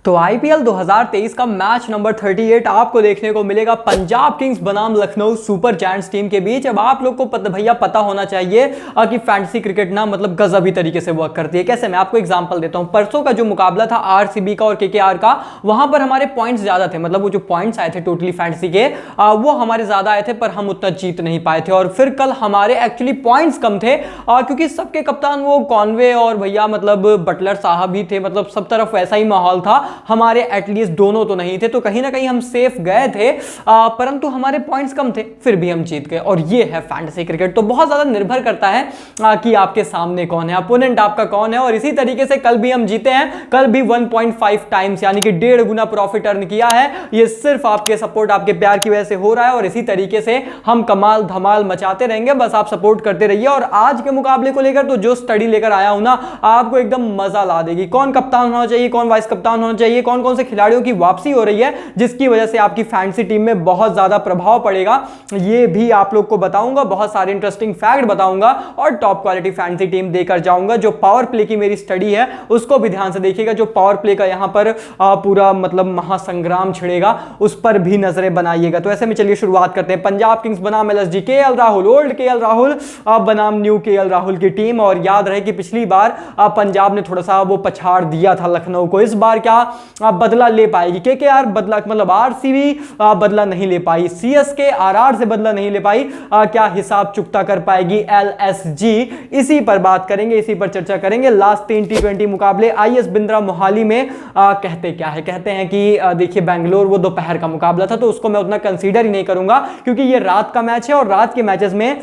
तो आईपीएल 2023 का match number 38 आपको देखने को मिलेगा पंजाब किंग्स बनाम लखनऊ सुपर जायंट्स टीम के बीच। अब आप लोग को भैया पता होना चाहिए कि फैंटेसी क्रिकेट ना मतलब गजबी तरीके से वर्क करती है। कैसे, मैं आपको एग्जांपल देता हूं। परसों का जो मुकाबला था आरसीबी का और केकेआर का, वहां पर हमारे पॉइंट्स ज्यादा थे, मतलब वो जो पॉइंट्स आए थे टोटली फैंटेसी के वो हमारे ज्यादा आए थे, पर हम उतना जीत नहीं पाए थे। और फिर कल हमारे एक्चुअली पॉइंट्स कम थे क्योंकि सबके कप्तान वो कॉनवे और भैया मतलब बटलर साहब ही थे, मतलब सब तरफ वैसा ही माहौल था। हमारे एटलीस्ट दोनों तो नहीं थे, तो कहीं ना कहीं हम सेफ गए थे, परंतु हमारे पॉइंट्स कम थे, फिर भी हम जीत गए। और ये है फैंटेसी क्रिकेट। तो बहुत ज्यादा निर्भर करता है कि आपके सामने कौन है, अपोनेंट आपका कौन है। और इसी तरीके से कल भी हम जीते हैं। कल भी 1.5 टाइम्स यानी कि 1.5 गुना प्रॉफिट अर्न किया है। ये सिर्फ आपके सपोर्ट, आपके प्यार की वजह से हो रहा है। और इसी तरीके से हम कमाल धमाल मचाते रहेंगे, बस आप सपोर्ट करते रहिए। और आज के मुकाबले को लेकर तो जो स्टडी लेकर आया हूं ना, आपको एकदम मजा ला देगी। कौन कप्तान होना चाहिए, कौन वाइस कप्तान होना चाहिए, कौन कौन से खिलाड़ियों की वापसी हो रही है जिसकी वजह से आपकी फैंटेसी टीम में बहुत ज्यादा प्रभाव पड़ेगा, ये भी आप लोग को बताऊंगा। बहुत सारे इंटरेस्टिंग फैक्ट बताऊंगा और टॉप क्वालिटी फैंटेसी टीम देकर जाऊंगा। जो पावर प्ले की मेरी स्टडी है उसको भी ध्यान से देखिएगा। जो पावर प्ले का यहां पर पूरा मतलब महासंग्राम छिड़ेगा, उस पर भी नजरें बनाइएगा। तो ऐसे में चलिए शुरुआत करते हैं। पंजाब किंग्स बनाम LSG, KL Rahul, old KL Rahul बनाम न्यू केएल राहुल की टीम। और याद रहे कि पिछली बार पंजाब ने थोड़ा सा वो पछाड़ दिया था लखनऊ को। इस बार क्या बदला ले पाएगी केकेआर? बदला मतलब आरसीबी बदला नहीं ले पाई, सीएसके आरआर से बदला नहीं ले पाई, क्या हिसाब चुकता कर पाएगी एलएसजी? इसी पर बात करेंगे, इसी पर चर्चा करेंगे। लास्ट 3 T20 मुकाबले आईएस बिंद्रा मोहाली में कहते क्या है? कहते हैं कि देखिए बेंगलोर वो दोपहर का मुकाबला था, तो उसको मैं उतना कंसीडर ही नहीं करूंगा क्योंकि ये रात का मैच है। और रात के मैचेस में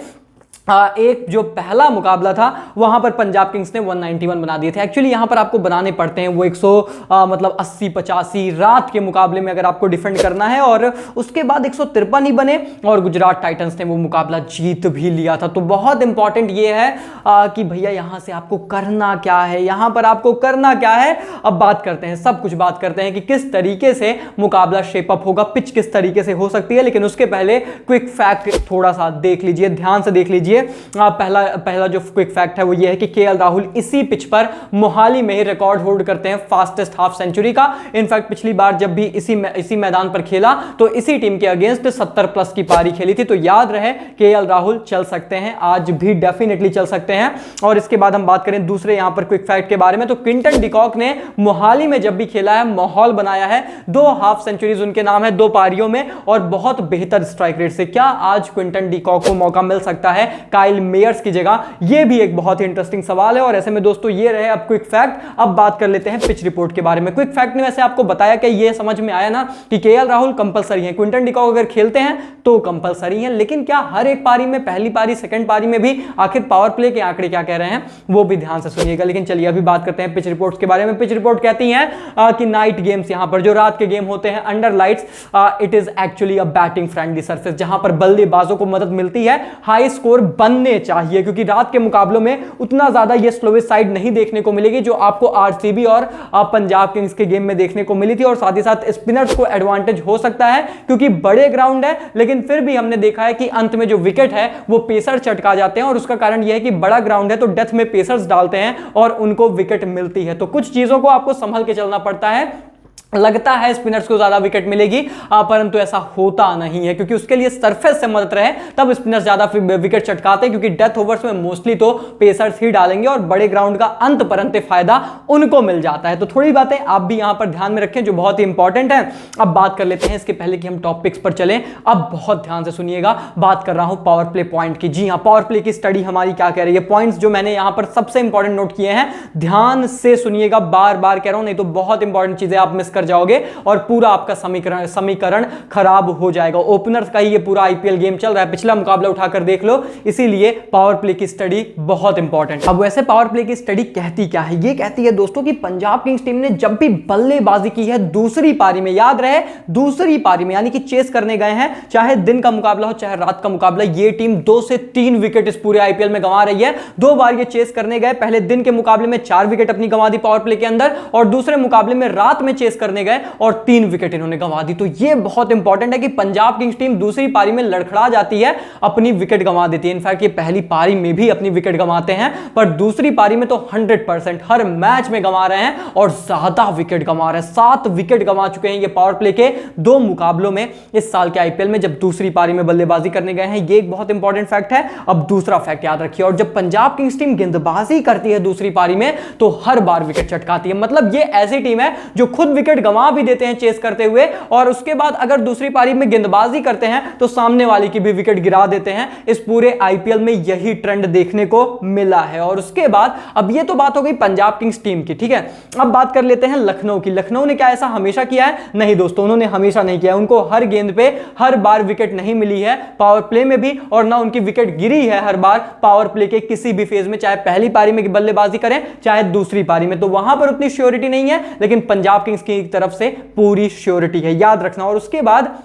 एक जो पहला मुकाबला था वहां पर पंजाब किंग्स ने 191 बना दिए थे। एक्चुअली यहां पर आपको बनाने पड़ते हैं वो 100 मतलब 80-85 रात के मुकाबले में अगर आपको डिफेंड करना है। और उसके बाद 153 ही बने और गुजरात टाइटंस ने वो मुकाबला जीत भी लिया था। तो बहुत इंपॉर्टेंट ये है कि भैया यहां से आपको करना क्या है, यहां पर आपको करना क्या है। अब बात करते हैं, सब कुछ बात करते हैं कि किस तरीके से मुकाबला शेप अप होगा, पिच किस तरीके से हो सकती है। लेकिन उसके पहले क्विक फैक्ट थोड़ा सा देख लीजिए, ध्यान से देख लीजिए। पहला जो क्विक फैक्ट है वो ये है कि केएल राहुल इसी पिच पर मोहाली में ही रिकॉर्ड होल्ड करते हैं फास्टेस्ट हाफ सेंचुरी का। इनफैक्ट पिछली बार जब भी इसी मैदान पर खेला तो इसी टीम के अगेंस्ट 70+ की पारी खेली थी। तो याद रहे केएल राहुल चल सकते हैं, आज भी डेफिनेटली चल सकते हैं। और इसके बाद हम बात करें दूसरे यहां पर क्विक फैक्ट के बारे में, तो क्विंटन डिकॉक ने मोहाली में जब भी खेला है माहौल बनाया है। 2 हाफ सेंचुरीज उनके नाम है 2 पारियों में और बहुत बेहतर स्ट्राइक रेट से। क्या आज क्विंटन डिकॉक को मौका मिल सकता है काइल मेयर्स की जगह? ये भी एक बहुत ही इंटरेस्टिंग सवाल है। और ऐसे में दोस्तों ये रहे अब क्विक फैक्ट। अब बात कर लेते हैं पिच रिपोर्ट के बारे में। क्विक फैक्ट ने वैसे आपको बताया कि ये समझ में आया ना कि केएल राहुल कंपलसरी है, क्विंटन डिकॉक अगर खेलते हैं तो कंपलसरी है। लेकिन क्या हर एक पारी में, पहली पारी सेकंड पारी में भी आखिर पावर प्ले के आंकड़े क्या कह रहे हैं वो भी ध्यान से सुनिएगा। लेकिन चलिए अभी बात करते हैं पिच रिपोर्ट्स के बारे में। पिच रिपोर्ट कहती है कि नाइट गेम्स, यहां पर जो रात के गेम होते हैं under lights, it is actually a batting friendly surface जहां पर बल्लेबाजों को मदद मिलती है। हाई स्कोर बनने चाहिए क्योंकि रात के मुकाबलों में उतना ज्यादा ये स्लोवेस्ट साइड नहीं देखने को मिलेगी जो आपको आरसीबी और पंजाब किंग्स के गेम में देखने को मिली थी। और साथ ही साथ स्पिनर्स को एडवांटेज हो सकता है क्योंकि बड़े ग्राउंड है, लेकिन फिर भी हमने देखा है कि अंत में जो विकेट है वो पेसर चटका जाते हैं। और उसका कारण यह है कि बड़ा ग्राउंड है तो डेथ में पेसर्स डालते हैं और उनको विकेट मिलती है। तो कुछ चीजों को आपको संभल के चलना पड़ता है। लगता है स्पिनर्स को ज्यादा विकेट मिलेगी, परंतु ऐसा होता नहीं है क्योंकि उसके लिए सरफेस से मदद रहे तब स्पिनर्स ज्यादा विकेट चटकाते हैं। क्योंकि डेथ ओवर्स में मोस्टली तो पेसर्स ही डालेंगे और बड़े ग्राउंड का अंत परंत फायदा उनको मिल जाता है। तो थोड़ी बातें आप भी यहां पर ध्यान में रखें जो बहुत ही इंपॉर्टेंट है। अब बात कर लेते हैं इसके पहले कि हम टॉपिक्स पर चलें। अब बहुत ध्यान से सुनिएगा, बात कर रहा हूं पावर प्ले पॉइंट की। जी हां, पावर प्ले की स्टडी हमारी क्या कह रही है, पॉइंट्स जो मैंने यहां पर सबसे इंपॉर्टेंट नोट किए हैं, ध्यान से सुनिएगा। बार बार कह रहा हूं, नहीं तो बहुत इंपॉर्टेंट चीजें आप मिस कर जाओगे और पूरा आपका समीकरण खराब हो जाएगा। ओपनर्स का ही ये पूरा आईपीएल गेम चल रहा है, पिछला मुकाबला उठाकर देख लो। इसीलिए पावर प्ले की स्टडी बहुत इंपॉर्टेंट। अब वैसे पावर प्ले की स्टडी कहती क्या है? ये कहती है दोस्तों कि पंजाब किंग्स टीम ने जब भी बल्लेबाजी की है दूसरी पारी में, याद रहे दूसरी पारी में यानी कि चेस करने गए हैं, चाहे दिन का मुकाबला हो चाहे रात का मुकाबला, ये टीम 2 से 3 विकेट इस पूरे आईपीएल में गंवा रही है। 2 बार ये चेस करने गए, पहले दिन के मुकाबले में 4 विकेट अपनी गंवा दी पावर प्ले के अंदर और दूसरे मुकाबले में रात में चेस करने गए और 3 विकेट इन्होंने गंवा दी। तो ये बहुत इंपॉर्टेंट है कि पंजाब किंग्स टीम दूसरी पारी में लड़खड़ा जाती है, अपनी विकेट गंवा देती है। इनफैक्ट ये पहली पारी में भी अपनी विकेट गंवाते हैं, पर दूसरी पारी में तो 100% हर मैच में गंवा रहे हैं और ज्यादा विकेट गंवा रहे हैं। 7 विकेट गंवा चुके हैं ये पावर प्ले के 2 मुकाबलों में इस साल के आईपीएल में, जब दूसरी पारी में बल्लेबाजी करने गए हैं। ये एक बहुत इंपॉर्टेंट फैक्ट है। अब दूसरा फैक्ट याद रखिए, और जब पंजाब किंग्स टीम गेंदबाजी करती है दूसरी पारी में तो हर बार विकेट चटकाती है। मतलब ये ऐसी टीम है जो खुद विकेट गंवा भी देते हैं चेस करते हुए, और उसके बाद अगर दूसरी पारी में गेंदबाजी करते हैं तो सामने वाले की भी विकेट गिरा देते हैं। इस पूरे आईपीएल में यही ट्रेंड देखने को मिला है। और उसके बाद अब ये तो बात हो गई पंजाब किंग्स टीम की, ठीक है। अब बात कर लेते हैं लखनऊ की। लखनऊ ने क्या ऐसा हमेशा किया है? नहीं दोस्तों, उन्होंने हमेशा नहीं किया। उनको हर गेंद पे हर बार विकेट नहीं मिली है, पावर प्ले में भी, और ना उनकी विकेट गिरी है हर बार पावर प्ले के किसी भी फेज में, चाहे पहली पारी में बल्लेबाजी करें चाहे दूसरी पारी में। तो वहां पर उतनी श्योरिटी नहीं है, लेकिन पंजाब किंग्स की तरफ से पूरी श्योरिटी है, याद रखना। और उसके बाद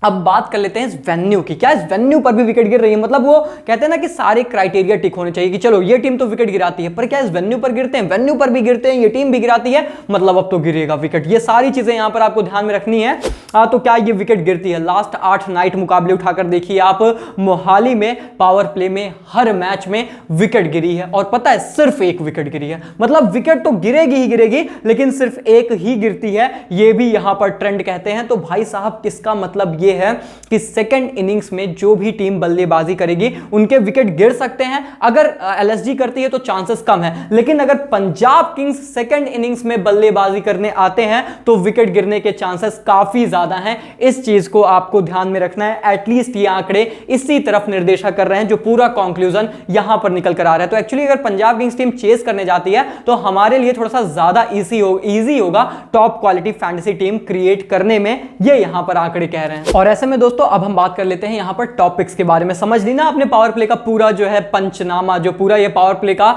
अब बात कर लेते हैं इस वेन्यू की। क्या इस वेन्यू पर भी विकेट गिर रही है? मतलब वो कहते हैं ना कि सारे क्राइटेरिया टिक होने चाहिए कि चलो ये टीम तो विकेट गिराती है, पर क्या इस वेन्यू पर गिरते हैं? वेन्यू पर भी गिरते हैं, ये टीम भी गिराती है, मतलब अब तो गिरेगा विकेट। ये सारी चीजें यहां पर आपको ध्यान में रखनी है। तो क्या ये विकेट गिरती है? लास्ट 8 नाइट मुकाबले उठाकर देखिए आप, मोहाली में पावर प्ले में हर मैच में विकेट गिरी है, और पता है सिर्फ 1 विकेट गिरी है। मतलब विकेट तो गिरेगी ही गिरेगी, लेकिन सिर्फ 1 ही गिरती है। ये भी यहां पर ट्रेंड कहते हैं। तो भाई साहब, किसका मतलब ये है कि सेकंड इनिंग्स में जो भी टीम बल्लेबाजी करेगी उनके विकेट गिर सकते हैं। अगर एलएसजी करती है तो चांसेस कम है, लेकिन अगर पंजाब किंग्स सेकंड इनिंग्स में बल्लेबाजी करने आते हैं तो विकेट गिरने के चांसेस काफी ज्यादा हैं। इस चीज को आपको ध्यान में रखना है। एटलीस्ट ये आंकड़े इसी तरफ निर्देश कर रहे हैं, जो पूरा कंक्लूजन यहां पर निकल कर आ रहा है। तो एक्चुअली अगर पंजाब किंग्स टीम चेस करने जाती है तो हमारे लिए थोड़ा सा ज्यादा इजी होगा top quality fantasy team create करने में, ये यहां पर आंकड़े कह रहे हैं। और ऐसे में दोस्तों अब हम बात कर लेते हैं यहां पर टॉपिक्स के बारे में। समझ ली ना आपने पावर प्ले का पूरा जो है पंचनामा, जो पूरा ये पावर प्ले का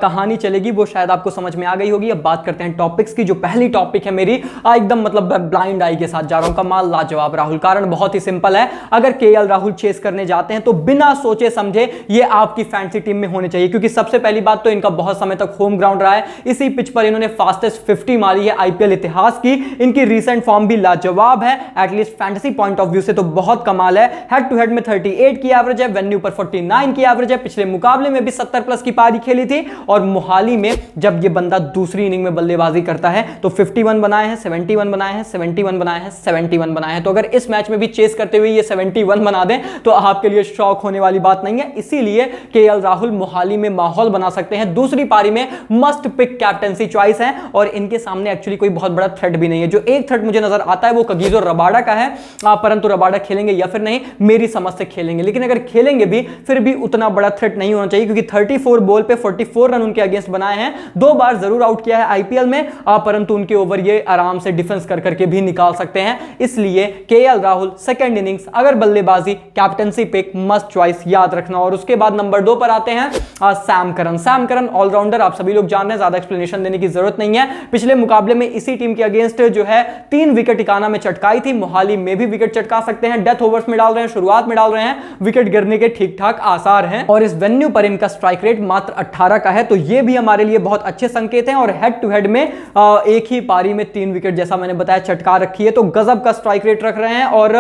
कहानी चलेगी वो शायद आपको समझ में आ गई होगी। अब बात करते हैं टॉपिक्स की। जो पहली टॉपिक है मेरी, एकदम मतलब ब्लाइंड आई के साथ जा रहा हूं, कमाल लाजवाब राहुल। कारण बहुत ही सिंपल है, अगर केएल राहुल चेस करने जाते हैं तो बिना सोचे समझे ये आपकी फैंटेसी टीम में होने चाहिए, क्योंकि सबसे पहली बात तो इनका बहुत समय तक होम ग्राउंड रहा है। इसी पिच पर इन्होंने फास्टेस्ट 50 मारी है आईपीएल इतिहास की। इनकी रीसेंट फॉर्म भी लाजवाब है, at least fantasy point of view से तो बहुत कमाल है। हेड टू हेड में 38 की एवरेज है, वेन्यू पर 49 की एवरेज है। पिछले मुकाबले में भी 70 प्लस की पारी खेली थी, और मोहाली में जब ये बंदा दूसरी इनिंग में बल्लेबाजी करता है तो 51 बनाए हैं, 71 बनाए हैं, 71 बनाए हैं, 71 बनाए हैं। तो अगर इस मैच में भी चेस करते हुए ये 71 बना दें तो आपके लिए शॉक होने वाली बात नहीं है। इसीलिए केएल राहुल मोहाली में माहौल बना सकते हैं। दूसरी पारी में मस्ट पिक कैप्टेंसी चॉइस है, और इनके सामने एक्चुअली कोई बहुत बड़ा थ्रेट भी नहीं है। जो एक थ्रेट मुझे नजर आता है वो कगिसो रबाडा का है, परंतु रबाडा खेलेंगे या फिर नहीं मेरी समझ से खेलेंगे, लेकिन अगर खेलेंगे भी फिर भी उतना बड़ा थ्रेट नहीं होना चाहिए, क्योंकि 34 बॉल पे 44 रन उनके अगेंस्ट बनाए हैं। 2 बार जरूर आउट किया है आईपीएल में, परंतु उनके ओवर ये आराम से डिफेंस कर करके भी निकाल सकते हैं। इसलिए केएल राहुल सेकंड इनिंग्स अगर बल्लेबाजी कैप्टेंसी पिक मस्ट चॉइस, याद रखना। और उसके बाद नंबर 2 पर आते हैं Sam Curran. Sam Curran allrounder, आप सभी लोग जान रहे हैं, ज्यादा एक्सप्लेनेशन देने की जरूरत नहीं है। पिछले मुकाबले में इसी टीम के अगेंस्ट जो है 3 विकेट टिकाना में चटकाई थी। मोहाली में भी विकेट चटका सकते हैं, डेथ ओवर्स में डाल रहे हैं, शुरुआत में डाल रहे हैं, विकेट गिरने के ठीक ठाक आसार हैं। और इस वेन्यू पर इनका स्ट्राइक रेट मात्र 18 का है, तो ये भी हमारे लिए बहुत अच्छे संकेत हैं। और हेड टू हेड में एक ही पारी में 3 विकेट जैसा मैंने बताया चटका रखी है, तो गजब का स्ट्राइक रेट रख रहे हैं। और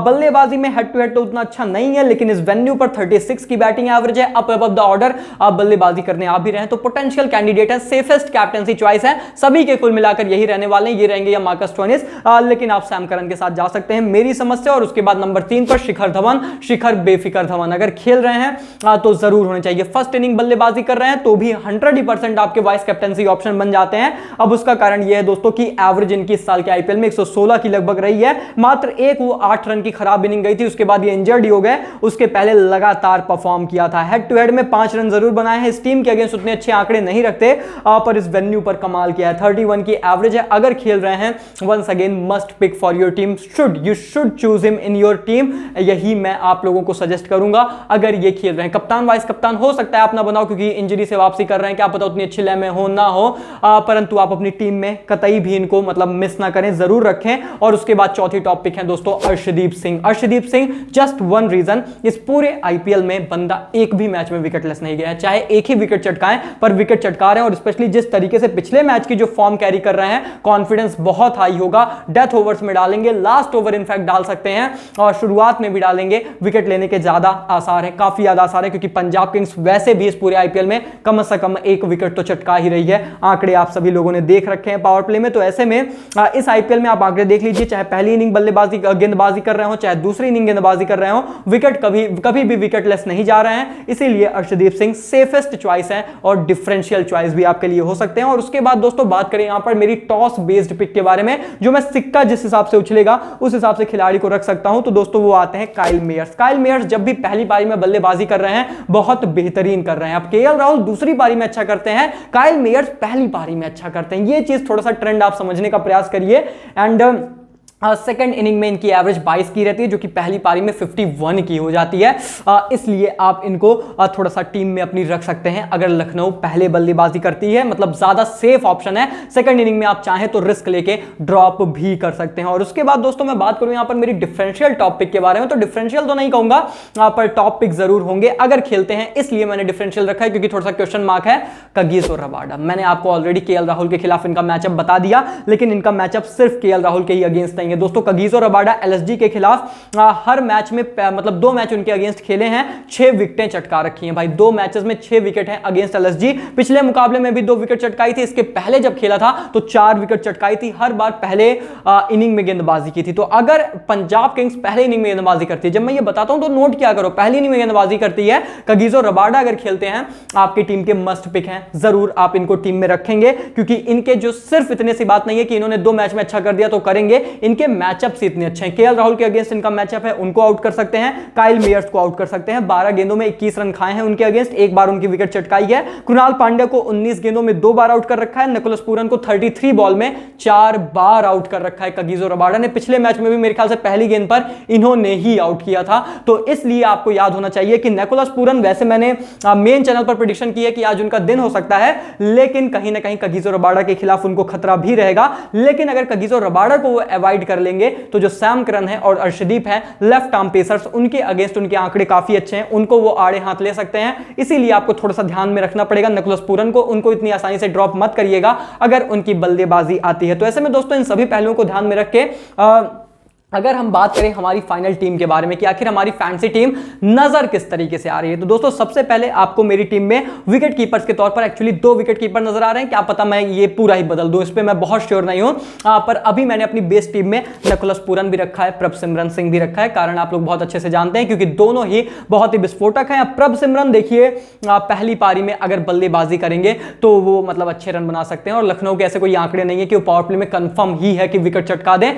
बल्लेबाजी में हेड टू हेड तो उतना अच्छा नहीं है, लेकिन इस वेन्यू पर 36 की बैटिंग एवरेज है, अप द ऑर्डर आप बल्लेबाजी करने आ भी रहे हैं, तो पोटेंशियल कैंडिडेट है, सेफेस्ट कैप्टेंसी चॉइस है। सभी के कुल मिलाकर यही रहने वाले हैं, ये रहेंगे या मार्कस स्टोइनिस, लेकिन आप सैम करन के साथ जा सकते हैं मेरी समझ से। और उसके बाद नंबर 3 पर शिखर धवन। शिखर बेफिक्र धवन अगर खेल रहे हैं तो जरूर होने चाहिए। फर्स्ट इनिंग बल्लेबाजी कर रहे हैं तो भी 100% आपके वाइस कैप्टेंसी ऑप्शन बन जाते हैं। अब उसका कारण यह है दोस्तों कि एवरेज इनकी इस साल के आईपीएल में 116 की लगभग रही है। मात्र एक वो 8 रन की खराब इनिंग गई थी, उसके बाद ये इंजर्ड हो गए, उसके पहले लगातार परफॉर्म किया था। हेड टू हेड में 5 रन जरूर बनाए हैं। इस टीम के अगेंस्ट उतने अच्छे आंकड़े नहीं रखते, पर इस वेन्यू पर कमाल किया है। 31 की एवरेज है। अगर खेल रहे हैं, once again must pick for your team, you should choose him in your team. यही मैं आप लोगों को सजेस्ट करूंगा अगर ये खेल रहे हैं। कप्तान वाइस कप्तान हो सकता है आप ना बनाओ, क्योंकि इंजरी से वापसी कर रहे हैं, क्या पता उतनी अच्छी लय में हो ना हो, परंतु आप अपनी टीम में कतई भी इनको मतलब मिस ना करें, जरूर रखें। और उसके बाद चौथी टॉप पिक है दोस्तों Arshdeep Singh. Arshdeep Singh just one reason, इस पूरे आईपीएल में बंदा एक भी मैच में विकेटलेस नहीं गया है, चाहे एक ही विकेट चटकाएं पर विकेट चटका रहे हैं। और स्पेशली जिस तरीके से पिछले मैच की जो फॉर्म कैरी कर रहे हैं, कॉन्फिडेंस बहुत हाई होगा। डेथ ओवर्स में डालेंगे, लास्ट ओवर इनफैक्ट डाल सकते हैं और शुरुआत में भी डालेंगे। विकेट लेने के ज्यादा आसार है, काफी ज्यादा आसार है, क्योंकि पंजाब किंग्स वैसे भी इस पूरे आईपीएल में कम से कम एक विकेट तो चटका ही रही है। आंकड़े आप सभी लोगों ने देख रखे हैं पावर प्ले में। तो ऐसे में इस आईपीएल में आप आंकड़े देख लीजिए, चाहे पहली इनिंग बल्लेबाजी गेंदबाजी कर रहे हो, चाहे दूसरी इनिंग गेंदबाजी कर रहे हो, विकेट कभी भी विकेटलेस नहीं जा रहे हैं। इसीलिए अर्शदीप सिंह सेफेस्ट चॉइस है और डिफरेंशियल चॉइस भी आपके लिए हो सकते हैं। और उसके बाद दोस्तों बात करें यहां पर मेरी टॉस बेस्ड पिक के बारे में, जो मैं सिक्का जिस हिसाब से उछलेगा उस हिसाब से खिलाड़ी को रख सकता हूं, तो दोस्तों वो आते हैं काइल मेयर्स। काइल मेयर्स जब भी पहली पारी में बल्लेबाजी कर रहे हैं बहुत बेहतरीन कर रहे हैं। अब केएल राहुल दूसरी पारी में अच्छा करते हैं, काइल मेयर्स पहली पारी में अच्छा करते हैं। ये चीज थोड़ा सा ट्रेंड आप समझने का प्रयास करिए। एंड सेकेंड इनिंग में इनकी एवरेज 22 की रहती है, जो कि पहली पारी में 51 की हो जाती है। इसलिए आप इनको थोड़ा सा टीम में अपनी रख सकते हैं अगर लखनऊ पहले बल्लेबाजी करती है, मतलब ज्यादा सेफ ऑप्शन है। सेकंड इनिंग में आप चाहें तो रिस्क लेके ड्रॉप भी कर सकते हैं। और उसके बाद दोस्तों मैं बात करूं यहां पर मेरी डिफरेंशियल टॉप पिक के बारे में, तो डिफरेंशियल तो नहीं कहूंगा पर टॉप पिक जरूर होंगे अगर खेलते हैं, इसलिए मैंने डिफरेंशियल रखा है क्योंकि थोड़ा सा क्वेश्चन मार्क है कगिसो रबाडा। मैंने आपको ऑलरेडी केएल राहुल के खिलाफ इनका मैचअप बता दिया, लेकिन इनका मैचअप सिर्फ केएल राहुल के ही अगेंस्ट नहीं है दोस्तों। कगिसो रबाडा एलएसजी के खिलाफ हर मैच में मतलब 2 मैच उनके अगेंस्ट खेले हैं, 6 विकेटें चटका रखी हैं भाई। 2 मैचेस में 6 विकेट हैं अगेंस्ट एलएसजी। पिछले मुकाबले में भी 2 विकेट चटकाई थी, इसके पहले जब खेला था तो 4 विकेट चटकाई थी, हर बार पहले इनिंग में गेंदबाजी की थी। तो अगर पंजाब किंग्स पहले इनिंग में गेंदबाजी करती है, जब मैं ये बताता हूं तो नोट क्या करो, पहली इनिंग में गेंदबाजी करती है कगिसो रबाडा अगर खेलते हैं, आपकी टीम के मस्ट पिक हैं, जरूर आप इनको टीम में रखेंगे, क्योंकि इनके जो सिर्फ इतने सी बात नहीं है कि इन्होंने 2 मैच में अच्छा कर दिया तो करेंगे, इनके मैचअप इतने अच्छे हैं। केएल राहुल के अगेंस्ट इनका मैचअप है, उनको आउट कर सकते हैं, काइल मेयर्स को आउट कर सकते हैं। 12 गेंदों में 21 रन खाए हैं उनके अगेंस्ट, एक बार उनकी विकेट चटकाई है। कृणाल पांड्या को 19 गेंदों में 2 बार आउट कर रखा है। निकोलस पूरन को 33 बॉल में 4 बार आउट कर रखा है कगिसो रबाडा ने। पिछले मैच में भी मेरे ख्याल से पहली गेंद पर इन्होंने ही आउट किया था। तो इसलिए आपको याद होना चाहिए कि निकोलस पूरन, वैसे मैंने मेन चैनल पर प्रेडिक्शन की है कि आज उनका दिन हो सकता है, लेकिन कहीं ना कहीं कगिसो रबाडा के खिलाफ उनको खतरा भी रहेगा। लेकिन अगर कगिसो रबाडा को वो अवॉइड कर लेंगे तो जो सैम करन है और अर्शदीप है लेफ्ट आर्म पेसर्स, उनके अगेंस्ट उनके आंकड़े काफी अच्छे हैं, उनको वो आड़े हाथ ले सकते हैं। इसीलिए आपको थोड़ा सा ध्यान में रखना पड़ेगा निकोलस पूरन को, उनको इतनी आसानी से ड्रॉप मत करिएगा अगर उनकी बल्लेबाजी आती है। तो ऐसे में दोस्तों इन सभी पहलुओं को ध्यान में रख के अगर हम बात करें हमारी फाइनल टीम के बारे में कि आखिर हमारी फैंसी टीम नजर किस तरीके से आ रही है, तो दोस्तों सबसे पहले आपको मेरी टीम में विकेट कीपर्स के तौर पर एक्चुअली 2 विकेट कीपर नजर आ रहे हैं। क्या पता मैं ये पूरा ही बदल दूं, इस पे मैं बहुत श्योर नहीं हूं, पर अभी मैंने अपनी बेस टीम में निकोलस पूरन भी रखा है, प्रभसिमरन सिंह भी रखा है। कारण आप लोग बहुत अच्छे से जानते हैं क्योंकि दोनों ही बहुत ही विस्फोटक हैं। प्रभसिमरन देखिए पहली पारी में अगर बल्लेबाजी करेंगे तो वो मतलब अच्छे रन बना सकते हैं और लखनऊ के ऐसे कोई आंकड़े नहीं है कि वो पावर प्ले में कंफर्म ही है कि विकेट चटका दें।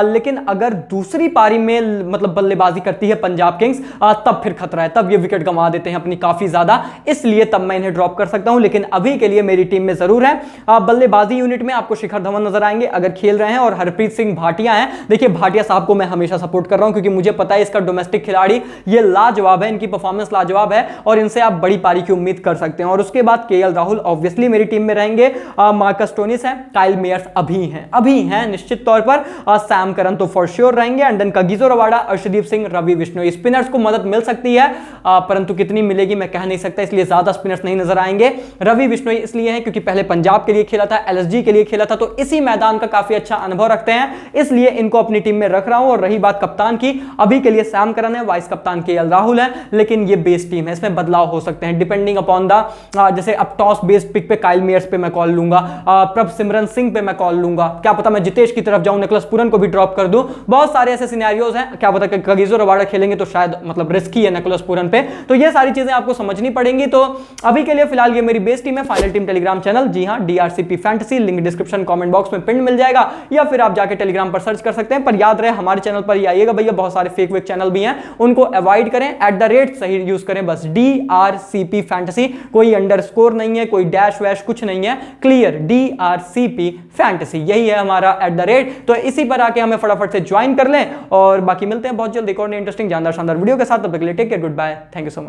लेकिन अगर दूसरी पारी में मतलब बल्लेबाजी करती है पंजाब किंग्स, तब फिर खतरा है, तब ये विकेट गंवा देते हैं अपनी काफी ज्यादा, इसलिए तब मैं इन्हें ड्रॉप कर सकता हूं। लेकिन अभी के लिए मेरी टीम में जरूर है। बल्लेबाजी यूनिट में आपको शिखर धवन नजर आएंगे अगर खेल रहे हैं, और हरप्रीत सिंह भाटिया हैं। देखिए भाटिया साहब को मैं हमेशा सपोर्ट कर रहा हूं क्योंकि मुझे पता है इसका डोमेस्टिक खिलाड़ी ये लाजवाब है, इनकी परफॉर्मेंस लाजवाब है और इनसे आप बड़ी पारी की उम्मीद कर सकते हैं। और उसके बाद केएल राहुल ऑब्वियसली मेरी टीम में रहेंगे, मार्कस स्टोनिस है, काइल मेयर्स अभी हैं निश्चित तौर पर, सैम करन तो फॉर श्योर रहेंगे, and then Kagiso Rabada, Arshdeep Singh, Ravi Bishnoi. Spinners को मदद मिल सकती है परंतु कितनी मिलेगी मैं कह नहीं सकता, इसलिए ज्यादा स्पिनर्स नहीं नजर आएंगे। रवि बिश्नोई इसलिए है क्योंकि पहले पंजाब के लिए खेला था, एलएसजी के लिए खेला था, तो इसी मैदान का काफी अच्छा अनुभव रखते हैं, इसलिए इनको अपनी टीम में रख रहा हूं। और रही बात कप्तान की, अभी के लिए सैम करन है, वाइस कप्तान केएल राहुल है, लेकिन ये बेस टीम है, इसमें बदलाव हो सकते हैं डिपेंडिंग अपॉन द, जैसे अब टॉस बेस्ड पिक पे काइल मेयर्स पे मैं कॉल लूंगा, प्रभसिमरन सिंह पे मैं कॉल लूंगा, क्या पता मैं जितेश की तरफ जाऊं, निकोलस पूरन को भी ड्रॉप कर दूं, बहुत सारे ऐसे सिनेरियोज हैं। क्या पता कगिसो रबाडा खेलेंगे तो शायद मतलब रिस्की है निकोलस पूरन पे, तो ये सारी चीजें आपको समझनी पड़ेंगी। तो अभी के लिए फिलहाल ये मेरी बेस टीम है। फाइनल टीम टेलीग्राम चैनल, जी हां DRCP fantasy, link description comment box में पिन मिल जाएगा, या फिर आप जाके टेलीग्राम पर सर्च कर सकते हैं। पर याद रहे हमारे चैनल पर ही आइएगा भैया, बहुत सारे फेक वेक चैनल भी हैं, उनको अवॉइड करें, @ सही यूज करें बस, डीआरसीपी फैंटेसी, कोई अंडरस्कोर नहीं है, कोई डैश वैश कुछ नहीं है, क्लियर डीआरसीपी फैंटेसी यही है हमारा @ तो इसी पर आके हमें फटाफट से ज्वाइन कर लें, और बाकी मिलते हैं बहुत जल्द एक और इंटरेस्टिंग जानदार शानदार वीडियो के साथ। तब तक के लिए take care, good bye, thank you so much.